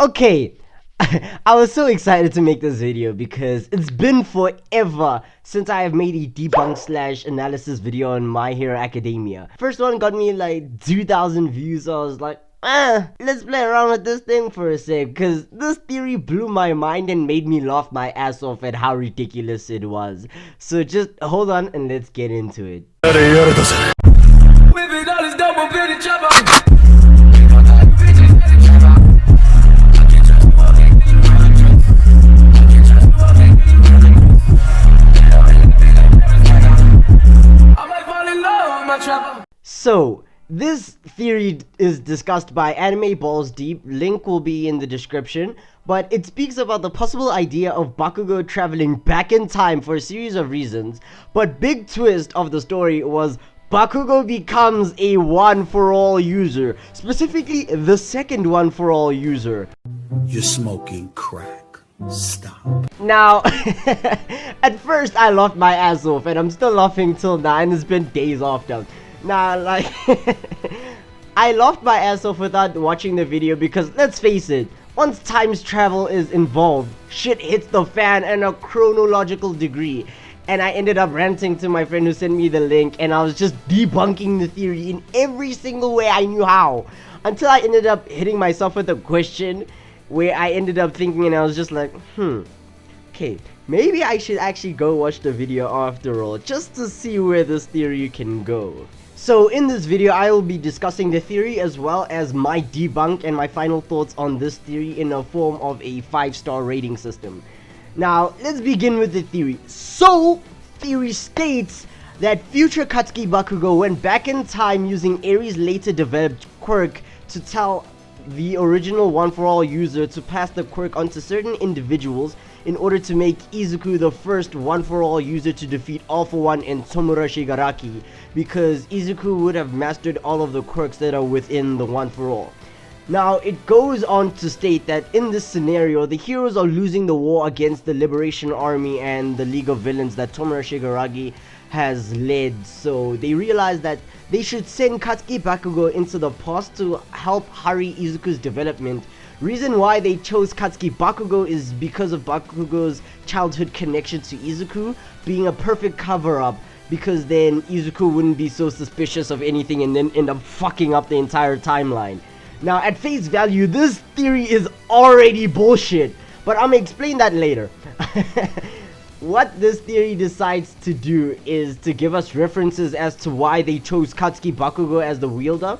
Okay, I was so excited to make this video because it's been forever since I have made a debunk slash analysis video on My Hero Academia. First one got me like 2,000 views, so I was like, let's play around with this thing for a sec, because this theory blew my mind and made me laugh my ass off at how ridiculous it was. So just hold on and let's get into it. So, this theory is discussed by Anime Balls Deep, link will be in the description, but it speaks about the possible idea of Bakugou traveling back in time for a series of reasons, but big twist of the story was Bakugou becomes a one-for-all user, specifically the second one-for-all user. You're smoking crack. Stop. Now, at first I laughed my ass off, and I'm still laughing till now, and it's been days after. Nah, like, I laughed my ass off without watching the video because, let's face it, once time travel is involved, shit hits the fan in a chronological degree. And I ended up ranting to my friend who sent me the link, and I was just debunking the theory in every single way I knew how. Until I ended up hitting myself with a question where I ended up thinking, and I was just like, okay, maybe I should actually go watch the video after all, just to see where this theory can go. So in this video, I will be discussing the theory as well as my debunk and my final thoughts on this theory in a form of a 5-star rating system. Now, let's begin with the theory. So, theory states that future Katsuki Bakugou went back in time using Aries' later developed quirk to tell the original one-for-all user to pass the quirk onto certain individuals in order to make Izuku the first one-for-all user to defeat All For One and Tomura Shigaraki, because Izuku would have mastered all of the quirks that are within the one-for-all. Now, it goes on to state that in this scenario, the heroes are losing the war against the Liberation Army and the League of Villains that Tomura Shigaraki has led, so they realize that they should send Katsuki Bakugou into the past to help hurry Izuku's development. Reason why they chose Katsuki Bakugou is because of Bakugou's childhood connection to Izuku being a perfect cover-up, because then Izuku wouldn't be so suspicious of anything and then end up fucking up the entire timeline. Now, at face value, this theory is already bullshit, but I'm gonna explain that later. What this theory decides to do is to give us references as to why they chose Katsuki Bakugou as the wielder.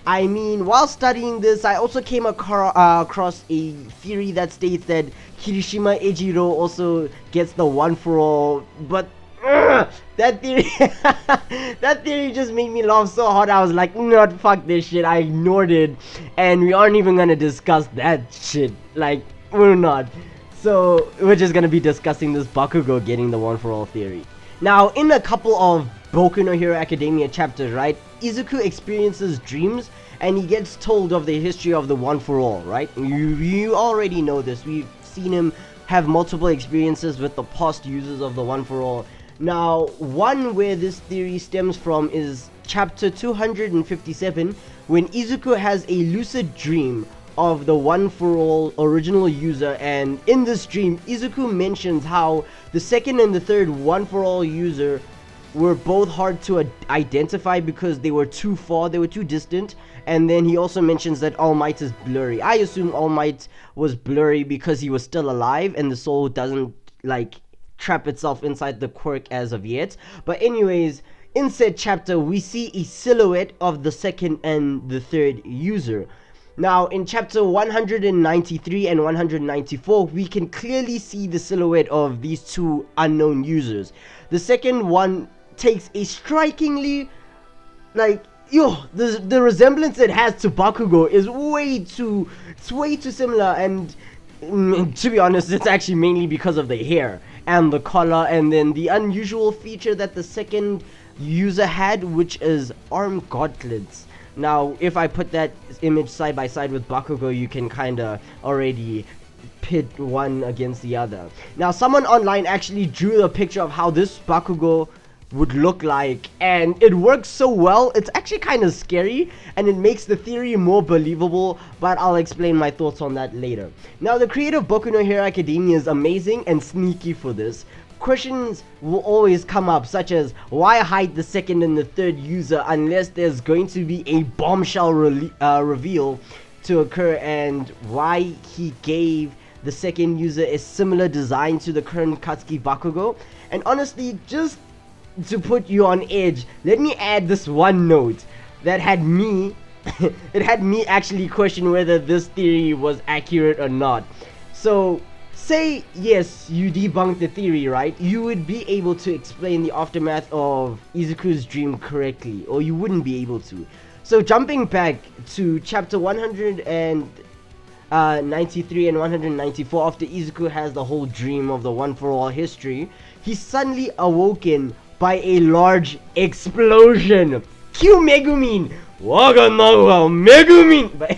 I mean, while studying this, I also came across a theory that states that Kirishima Ejiro also gets the one-for-all, but that theory that theory just made me laugh so hard. I was like, no, fuck this shit. I ignored it, and we aren't even gonna discuss that shit. Like, we're not. So we're just gonna be discussing this Bakugou getting the one-for-all theory. Now, in a couple of Boku no Hero Academia chapters, right, Izuku experiences dreams and he gets told of the history of the one-for-all, right? You already know this. We've seen him have multiple experiences with the past users of the one-for-all. Now, one where this theory stems from is chapter 257, when Izuku has a lucid dream of the one-for-all original user, and in this dream, Izuku mentions how the second and the third one-for-all user were both hard to identify because they were too far, they were too distant, and then he also mentions that All Might is blurry. I assume All Might was blurry because he was still alive and the soul doesn't, like, trap itself inside the quirk as of yet. But anyways, in said chapter, we see a silhouette of the second and the third user. Now, in chapter 193 and 194, we can clearly see the silhouette of these two unknown users. The second one takes a strikingly, like, the resemblance it has to Bakugou is way too similar, and to be honest, it's actually mainly because of the hair and the collar, and then the unusual feature that the second user had, which is arm gauntlets. Now, if I put that image side by side with Bakugou, you can kinda already pit one against the other. Now, someone online actually drew a picture of how this Bakugou would look like, and it works so well. It's actually kind of scary, and it makes the theory more believable, but I'll explain my thoughts on that later. Now, the creator of Boku no Hero Academia is amazing and sneaky for this. Questions will always come up, such as why hide the second and the third user unless there's going to be a bombshell reveal to occur, and why he gave the second user a similar design to the current Katsuki Bakugou. And honestly, just to put you on edge, let me add this one note that had me it had me actually question whether this theory was accurate or not. So say yes, you debunked the theory, right? You would be able to explain the aftermath of Izuku's dream correctly, or you wouldn't be able to. So jumping back to chapter 193 and 194, after Izuku has the whole dream of the One For All history, he's suddenly awoken by a large explosion. Cue Megumin! Waga no Megumin! But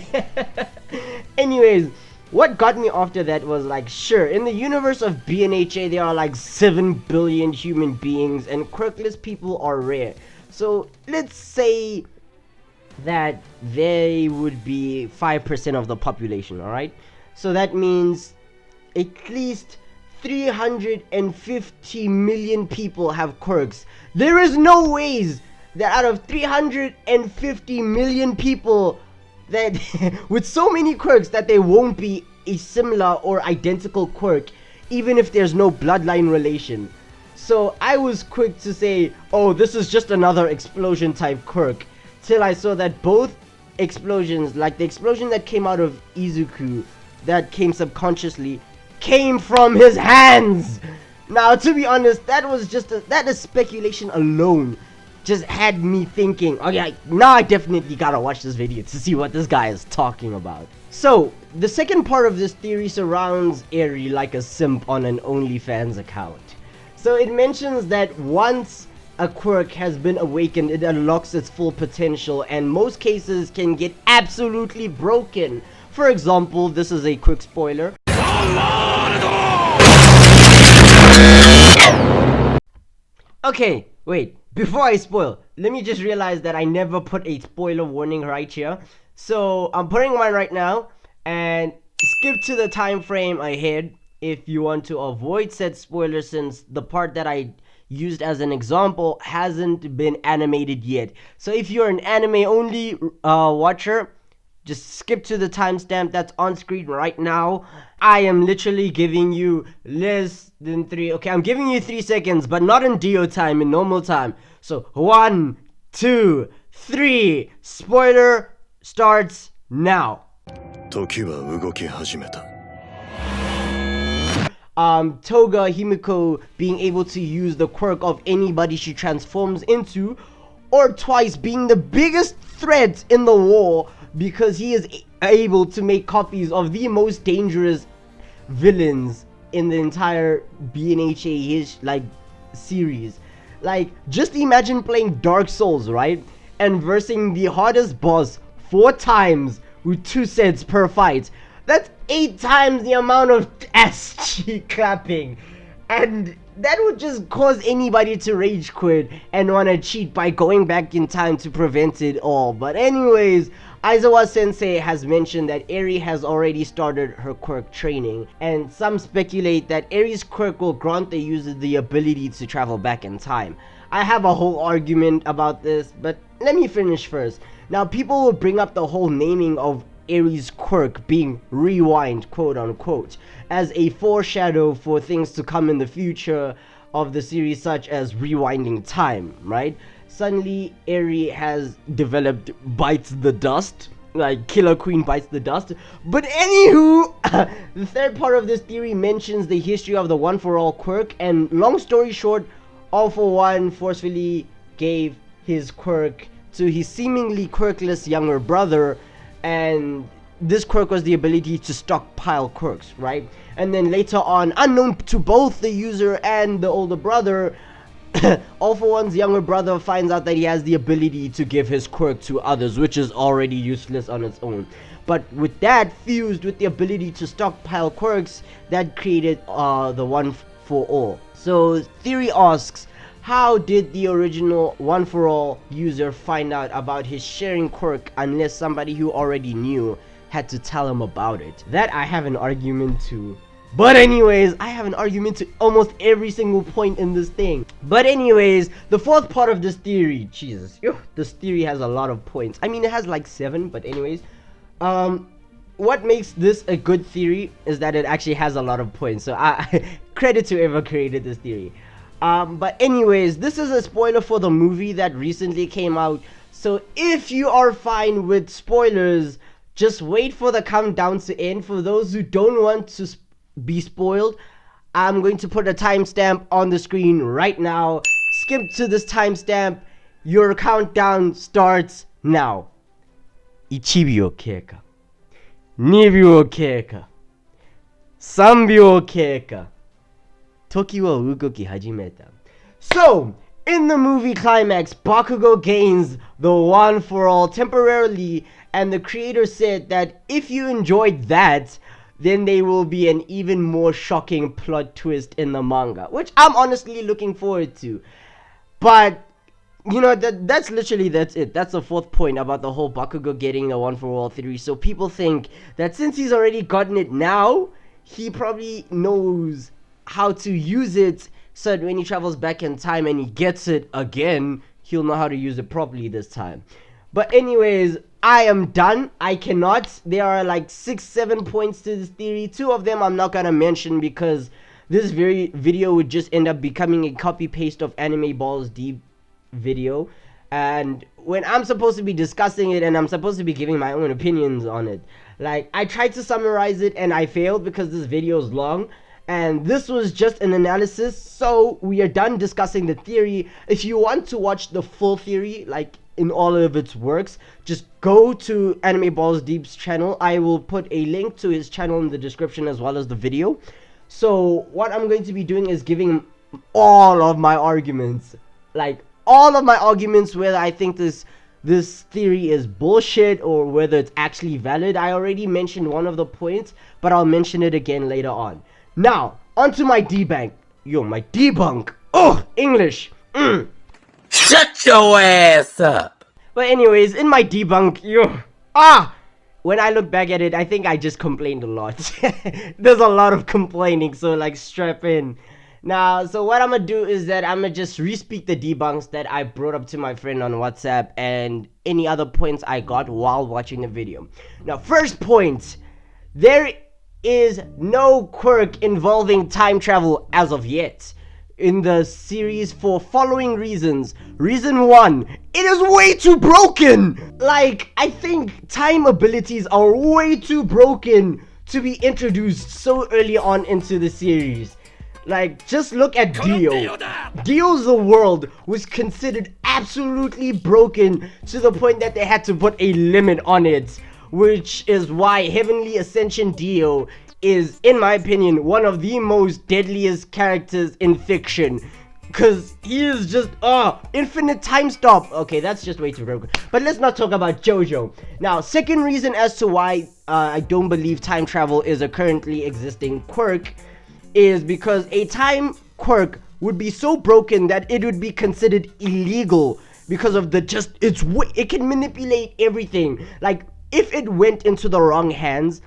anyways, what got me after that was like, sure, in the universe of BNHA there are like 7 billion human beings, and quirkless people are rare. So let's say that they would be 5% of the population, alright? So that means at least 350 million people have quirks. There is no ways that out of 350 million people that with so many quirks that there won't be a similar or identical quirk, even if there's no bloodline relation. So I was quick to say, oh, this is just another explosion type quirk, till I saw that both explosions, like the explosion that came out of Izuku, that came subconsciously, came from his hands. Now, to be honest, that was just that is speculation alone just had me thinking, okay, now I definitely gotta watch this video to see what this guy is talking about. So the second part of this theory surrounds Eri like a simp on an OnlyFans account. So it mentions that once a quirk has been awakened, it unlocks its full potential, and most cases can get absolutely broken. For example, this is a quick spoiler. Okay, wait, before I spoil, let me just realize that I never put a spoiler warning right here. So I'm putting one right now, and skip to the time frame ahead if you want to avoid said spoiler, since the part that I used as an example hasn't been animated yet. So if you're an anime only watcher, just skip to the timestamp that's on screen right now. I am literally giving you less than 3, okay, I'm giving you 3 seconds, but not in Dio time, in normal time. So 1, 2, 3, spoiler starts now. Toga Himiko being able to use the quirk of anybody she transforms into, or twice being the biggest threat in the war, because he is able to make copies of the most dangerous villains in the entire BNHA series. Like, just imagine playing Dark Souls, right? And versing the hardest boss 4 times with 2 sets per fight. That's 8 times the amount of ass cheek clapping. And that would just cause anybody to rage quit and want to cheat by going back in time to prevent it all. But anyways, Aizawa Sensei has mentioned that Eri has already started her quirk training, and some speculate that Eri's quirk will grant the user the ability to travel back in time. I have a whole argument about this, but let me finish first. Now, people will bring up the whole naming of Aries Quirk being rewind, quote unquote, as a foreshadow for things to come in the future of the series, such as rewinding time, right? Suddenly, Eri has developed Bites the Dust, like Killer Queen Bites the Dust. But anywho, the third part of this theory mentions the history of the One For All quirk, and long story short, All For One forcefully gave his quirk to his seemingly quirkless younger brother, and this quirk was the ability to stockpile quirks, right? And then later on, unknown to both the user and the older brother, All For One's younger brother finds out that he has the ability to give his quirk to others, which is already useless on its own. But with that fused with the ability to stockpile quirks, that created the One For All. So theory asks, how did the original One For All user find out about his sharing quirk unless somebody who already knew had to tell him about it? That I have an argument to. But anyways, I have an argument to almost every single point in this thing. But anyways, the fourth part of this theory, Jesus, this theory has a lot of points. I mean, it has like 7, but anyways, what makes this a good theory is that it actually has a lot of points. So credit to whoever created this theory. But anyways, this is a spoiler for the movie that recently came out. So if you are fine with spoilers, just wait for the countdown to end. For those who don't want to be spoiled, I'm going to put a timestamp on the screen right now. Skip to this timestamp. Your countdown starts now. 1秒経過 2秒経過 3秒経過 時は動き始めた So, in the movie climax, Bakugou gains the One For All temporarily, and the creator said that if you enjoyed that, then there will be an even more shocking plot twist in the manga, which I'm honestly looking forward to. But you know, that's it. That's the fourth point about the whole Bakugou getting the One For All theory. So people think that since he's already gotten it now, he probably knows how to use it, so that when he travels back in time and he gets it again, he'll know how to use it properly this time. But anyways, I am done. I cannot. There are like 6-7 points to this theory. 2 of them I'm not gonna mention because this very video would just end up becoming a copy paste of Anime Balls Deep video, and when I'm supposed to be discussing it and I'm supposed to be giving my own opinions on it, like, I tried to summarize it and I failed because this video is long, and this was just an analysis. So we are done discussing the theory. If you want to watch the full theory, like in all of its works, just go to Anime Balls Deep's channel. I will put a link to his channel in the description as well as the video. So what I'm going to be doing is giving all of my arguments, like all of my arguments, whether I think this theory is bullshit or whether it's actually valid. I already mentioned one of the points, but I'll mention it again later on. Now, onto my debunk. My debunk. Oh, English. Shut your ass up. But anyways, in my debunk, when I look back at it, I think I just complained a lot. There's a lot of complaining, so like strap in. Now, so what I'm gonna do is that I'm gonna just re-speak the debunks that I brought up to my friend on WhatsApp and any other points I got while watching the video. Now, first point, there is no quirk involving time travel as of yet in the series for following reasons. Reason 1, it is way too broken. Like, I think time abilities are way too broken to be introduced so early on into the series. Like, just look at Dio. Dio's the world was considered absolutely broken to the point that they had to put a limit on it, which is why Heavenly Ascension Dio is, in my opinion, one of the most deadliest characters in fiction. Cause he is just, infinite time stop. Okay, that's just way too broken. But let's not talk about JoJo. Now, second reason as to why I don't believe time travel is a currently existing quirk is because a time quirk would be so broken that it would be considered illegal because of it can manipulate everything. Like, if it went into the wrong hands,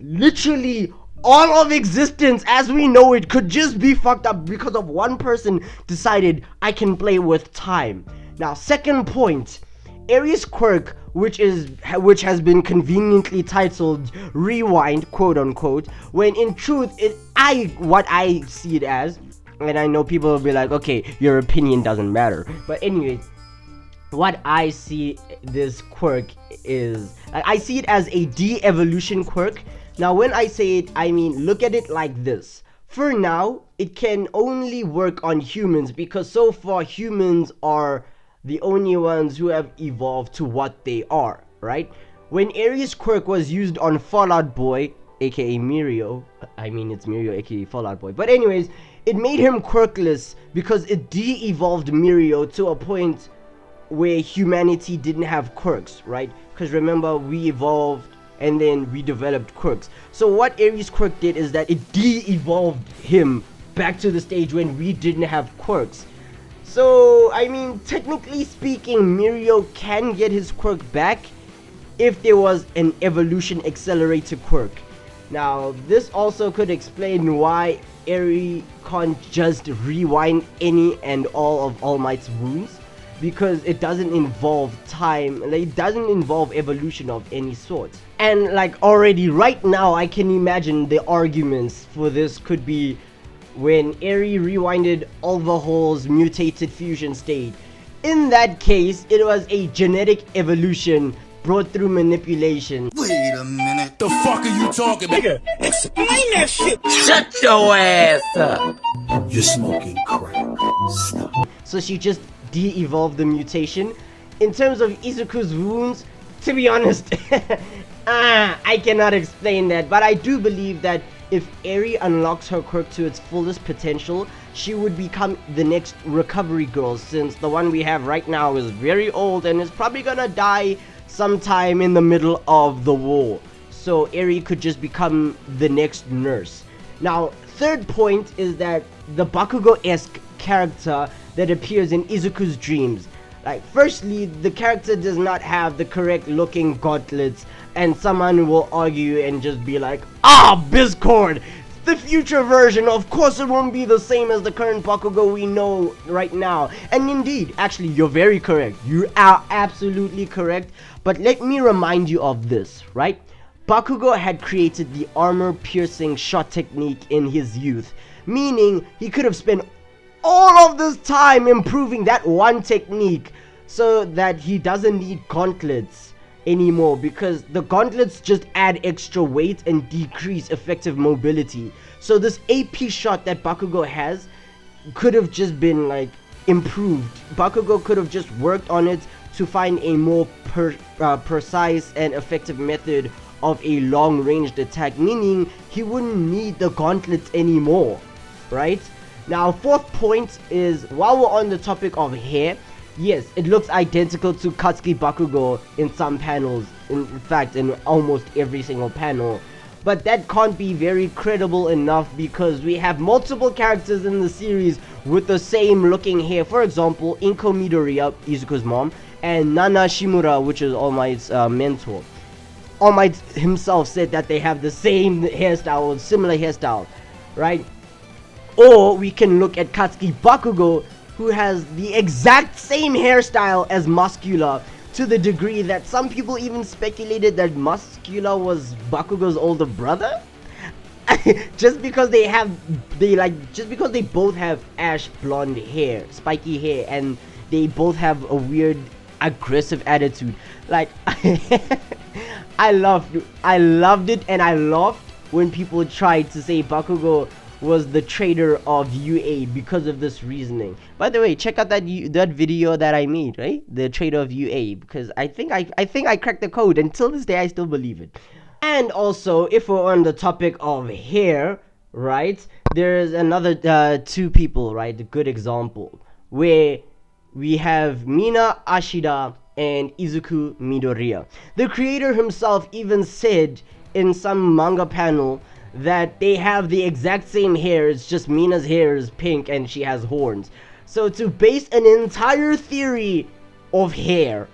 literally all of existence as we know it could just be fucked up because of one person decided I can play with time. Now, second point, Aries Quirk, which has been conveniently titled Rewind, quote unquote, when in truth what I see it as, and I know people will be like, okay, your opinion doesn't matter, but anyway, what I see this quirk is, I see it as a de-evolution quirk. Now, when I say it, I mean, look at it like this. For now, it can only work on humans because so far humans are the only ones who have evolved to what they are, right? When Aries Quirk was used on Fallout Boy, aka Mirio, I mean it's Mirio aka Fallout Boy, but anyways, it made him quirkless because it de-evolved Mirio to a point where humanity didn't have quirks, right? Because remember, we evolved and then we developed quirks. So what Aries Quirk did is that it de-evolved him back to the stage when we didn't have quirks. So, I mean, technically speaking, Mirio can get his quirk back if there was an evolution accelerator quirk. Now, this also could explain why Aries can't just rewind any and all of All Might's wounds, because it doesn't involve time, like, it doesn't involve evolution of any sort. And like already right now, I can imagine the arguments for this could be when Aries rewinded Overhaul's mutated fusion state. In that case, it was a genetic evolution brought through manipulation. Wait a minute. The fuck are you talking about? Nigga, explain that shit. Shut your ass up. You're smoking crack. Stop. So she just de-evolved the mutation. In terms of Izuku's wounds, to be honest, I cannot explain that, but I do believe that if Aries unlocks her quirk to its fullest potential, she would become the next recovery girl, since the one we have right now is very old and is probably gonna die sometime in the middle of the war. So Aries could just become the next nurse. Now, third point is that the Bakugou-esque character that appears in Izuku's dreams. Like, firstly, the character does not have the correct looking gauntlets, and someone will argue and just be like, Biscord! The future version, of course it won't be the same as the current Bakugou we know right now. And indeed, actually, you're very correct. You are absolutely correct. But let me remind you of this, right? Bakugou had created the armor-piercing shot technique in his youth, meaning he could have spent all of this time improving that one technique so that he doesn't need gauntlets anymore, because the gauntlets just add extra weight and decrease effective mobility. So this AP shot that Bakugou has could have just been like improved. Bakugou could have just worked on it to find a more precise and effective method of a long-ranged attack, meaning he wouldn't need the gauntlets anymore, right? Now, fourth point is, while we're on the topic of hair, yes, it looks identical to Katsuki Bakugou in some panels, in fact in almost every single panel, but that can't be very credible enough because we have multiple characters in the series with the same looking hair. For example, Inko Midoriya, Izuku's mom, and Nana Shimura, which is All Might's mentor. All Might himself said that they have the same hairstyle or similar hairstyle, right? Or we can look at Katsuki Bakugou, who has the exact same hairstyle as Muscular, to the degree that some people even speculated that Muscular was Bakugou's older brother. just because they both have ash blonde hair, spiky hair, and they both have a weird aggressive attitude. Like, I loved it, and I laughed when people tried to say Bakugou was the traitor of UA because of this reasoning. By the way, check out that video that I made, right? The traitor of UA, because I think I cracked the code. Until this day, I still believe it. And also, if we're on the topic of hair, right? There's another two people, right? A good example where we have Mina Ashida and Izuku Midoriya. The creator himself even said in some manga panel that they have the exact same hair. It's just Mina's hair is pink and she has horns. So to base an entire theory of hair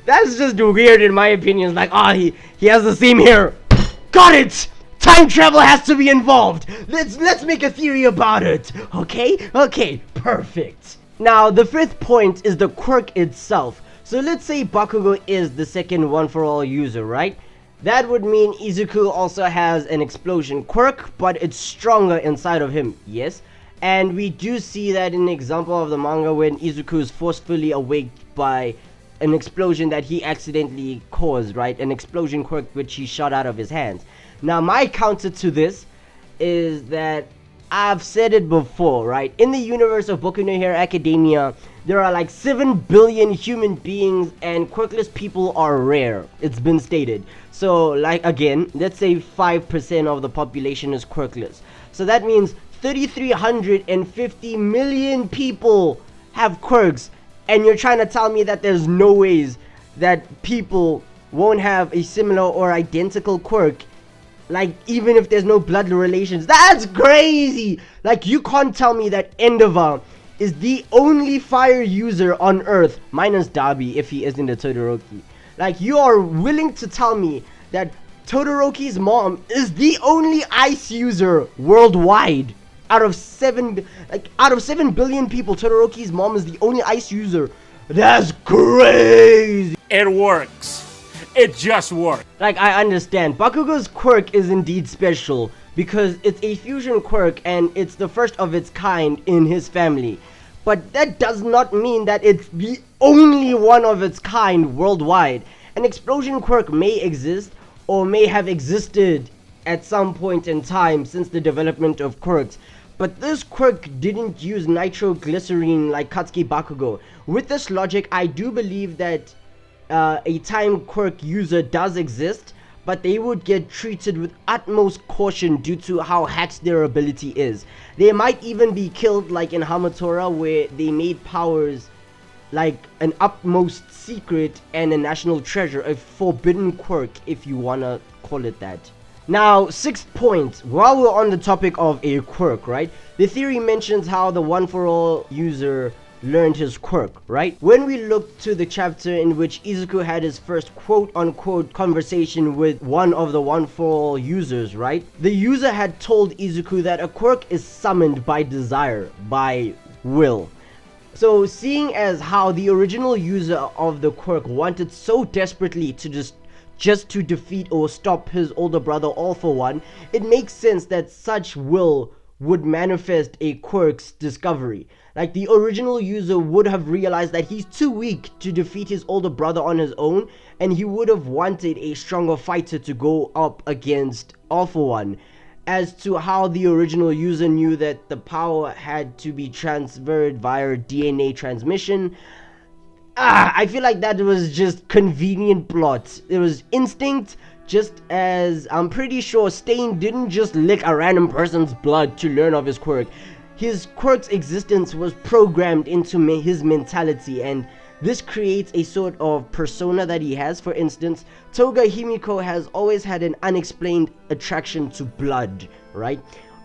that's just weird in my opinion. It's like, he has the same hair. Got it! Time travel has to be involved. Let's make a theory about it. Okay, perfect. Now the fifth point is the quirk itself. So let's say Bakugou is the second one for all user, right? That would mean Izuku also has an explosion quirk, but it's stronger inside of him, yes? And we do see that in the example of the manga when Izuku is forcefully awaked by an explosion that he accidentally caused, right? An explosion quirk which he shot out of his hands. Now my counter to this is that I've said it before, right? In the universe of Boku no Hero Academia, there are like 7 billion human beings and quirkless people are rare. It's been stated. So, like, again, let's say 5% of the population is quirkless. So that means 3,350 million people have quirks. And you're trying to tell me that there's no ways that people won't have a similar or identical quirk. Like, even if there's no blood relations. That's crazy! Like, you can't tell me that Endeavor is the only fire user on Earth, minus Darby if he isn't a Todoroki. Like, you are willing to tell me that Todoroki's mom is the only ice user worldwide. Out of 7 billion people, Todoroki's mom is the only ice user. That's crazy! It works. It just works. Like, I understand. Bakugou's quirk is indeed special because it's a fusion quirk and it's the first of its kind in his family. But that does not mean that it's the only one of its kind worldwide. An explosion quirk may exist or may have existed at some point in time since the development of quirks. But this quirk didn't use nitroglycerine like Katsuki Bakugou. With this logic, I do believe that a time quirk user does exist, but they would get treated with utmost caution due to how hacked their ability is. They might even be killed like in Hamatora, where they made powers like an utmost secret and a national treasure, a forbidden quirk if you wanna call it that. Now, 6th point, while we're on the topic of a quirk, right? The theory mentions how the One For All user learned his quirk, right? When we look to the chapter in which Izuku had his first quote-unquote conversation with one of the One For All users, right? The user had told Izuku that a quirk is summoned by desire, by will. So, seeing as how the original user of the quirk wanted so desperately to just to defeat or stop his older brother All For One, it makes sense that such will would manifest a quirk's discovery. Like, the original user would have realized that he's too weak to defeat his older brother on his own, and he would have wanted a stronger fighter to go up against All For One. As to how the original user knew that the power had to be transferred via DNA transmission, I feel like that was just convenient plot. It was instinct, just as I'm pretty sure Stain didn't just lick a random person's blood to learn of his quirk. His quirk's existence was programmed into his mentality, and this creates a sort of persona that he has. For instance, Toga Himiko has always had an unexplained attraction to blood, right?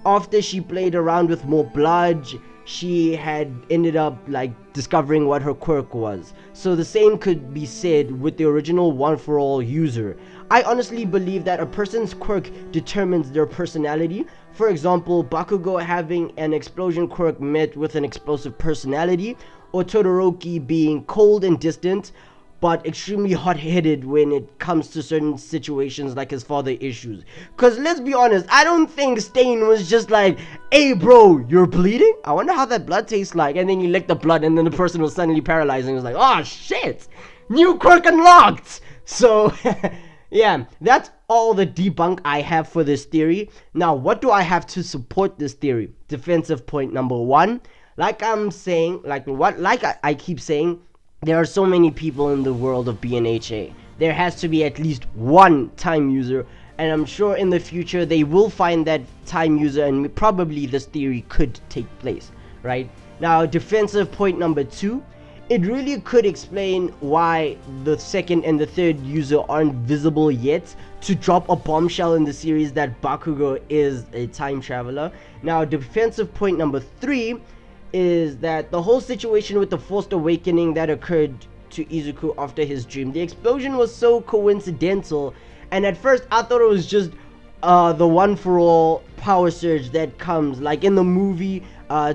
After she played around with more blood, she had ended up like discovering what her quirk was. So the same could be said with the original One For All user. I honestly believe that a person's quirk determines their personality. For example, Bakugou having an explosion quirk met with an explosive personality, or Todoroki being cold and distant but extremely hot-headed when it comes to certain situations like his father issues. Cause let's be honest, I don't think Stain was just like, hey bro, you're bleeding? I wonder how that blood tastes like. And then you lick the blood and then the person was suddenly paralyzed and was like, oh shit, new quirk unlocked. So yeah, that's all the debunk I have for this theory. Now, what do I have to support this theory? Defensive point number 1. Like I'm saying, I keep saying, there are so many people in the world of BNHA. There has to be at least one time user, and I'm sure in the future they will find that time user, and probably this theory could take place, right? Now, defensive point number 2, it really could explain why the second and the third user aren't visible yet to drop a bombshell in the series that Bakugou is a time traveler. Now, defensive point number 3 is that the whole situation with the forced awakening that occurred to Izuku after his dream, the explosion was so coincidental, and at first I thought it was just the One For All power surge that comes like in the movie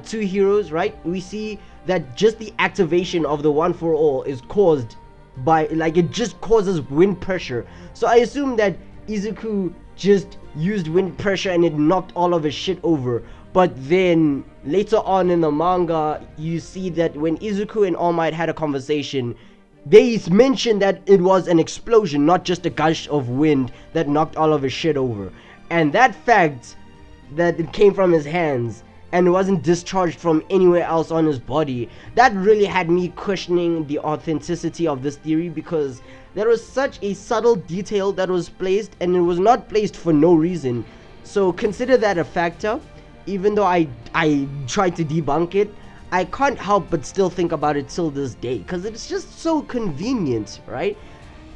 Two Heroes, right? We see that just the activation of the One For All is caused by, like, it just causes wind pressure. So I assume that Izuku just used wind pressure and it knocked all of his shit over. But then later on in the manga, you see that when Izuku and All Might had a conversation, they mentioned that it was an explosion, not just a gush of wind that knocked all of his shit over. And that fact that it came from his hands and it wasn't discharged from anywhere else on his body, that really had me questioning the authenticity of this theory, because there was such a subtle detail that was placed, and it was not placed for no reason. So consider that a factor. Even though I tried to debunk it, I can't help but still think about it till this day, because it's just so convenient, right?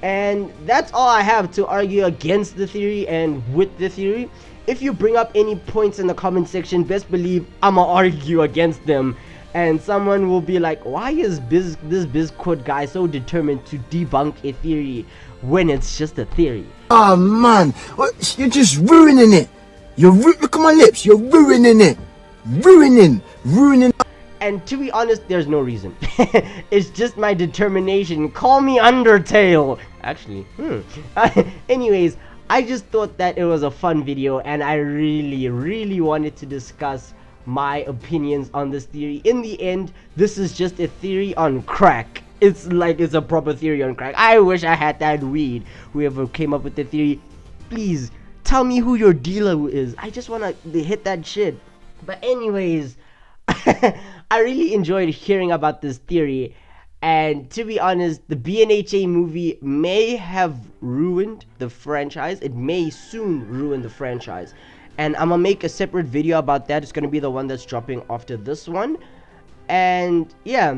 And that's all I have to argue against the theory and with the theory. If you bring up any points in the comment section, best believe I'ma argue against them. And someone will be like, why is this BizQuirk guy so determined to debunk a theory when it's just a theory? Oh man, you're just ruining it. Look at my lips, you're ruining it. Ruining. And to be honest, there's no reason. It's just my determination. Call me Undertale. Actually, anyways, I just thought that it was a fun video, and I really wanted to discuss my opinions on this theory. In the end, this is just a theory on crack. It's like it's a proper theory on crack. I wish I had that weed. Whoever came up with the theory, please tell me who your dealer is. I just wanna hit that shit. But anyways, I really enjoyed hearing about this theory, and to be honest, the BNHA movie may have ruined the franchise. It may soon ruin the franchise, and I'm gonna make a separate video about that. It's gonna be the one that's dropping after this one. And yeah,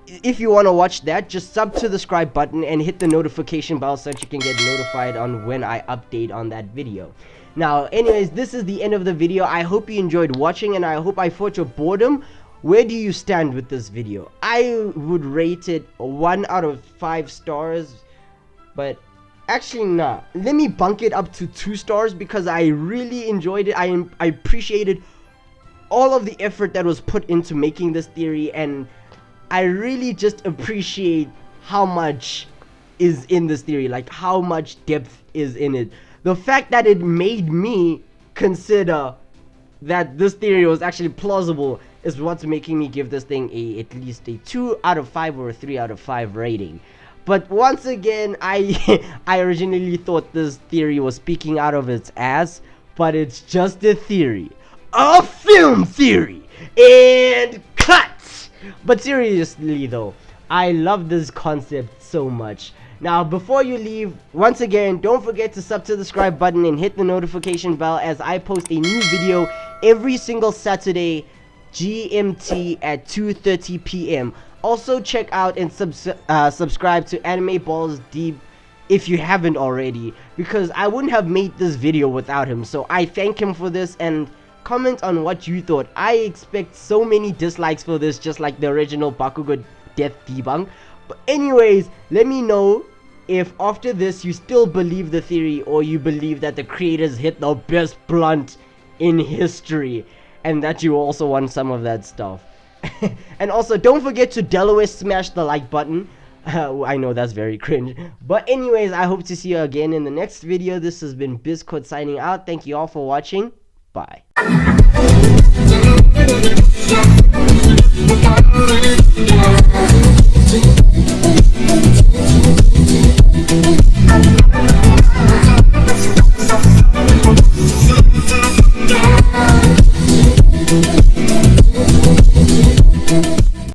if you want to watch that, just sub to the subscribe button and hit the notification bell so that you can get notified on when I update on that video. Now, anyways, this is the end of the video. I hope you enjoyed watching, and I hope I fought your boredom. Where do you stand with this video? I would rate it 1 out of 5 stars, but actually nah, let me bunk it up to 2 stars because I really enjoyed it. I appreciated all of the effort that was put into making this theory, and I really just appreciate how much is in this theory, like how much depth is in it. The fact that it made me consider that this theory was actually plausible is what's making me give this thing at least a 2 out of 5 or a 3 out of 5 rating. But once again, I originally thought this theory was speaking out of its ass, but it's just a theory. A film theory! And cut! But seriously though, I love this concept so much. Now, before you leave, once again, don't forget to sub to the subscribe button and hit the notification bell as I post a new video every single Saturday GMT at 2:30 p.m. Also, check out and subscribe to Anime Balls Deep if you haven't already, because I wouldn't have made this video without him. So I thank him for this, and comment on what you thought. I expect so many dislikes for this, just like the original Bakugou death debunk. But anyways, let me know if after this you still believe the theory, or you believe that the creators hit the best blunt in history, and that you also want some of that stuff. And also, don't forget to Delaware smash the like button. I know that's very cringe, but anyways, I hope to see you again in the next video. This has been BizQuirk signing out. Thank you all for watching. Bye. Yeah.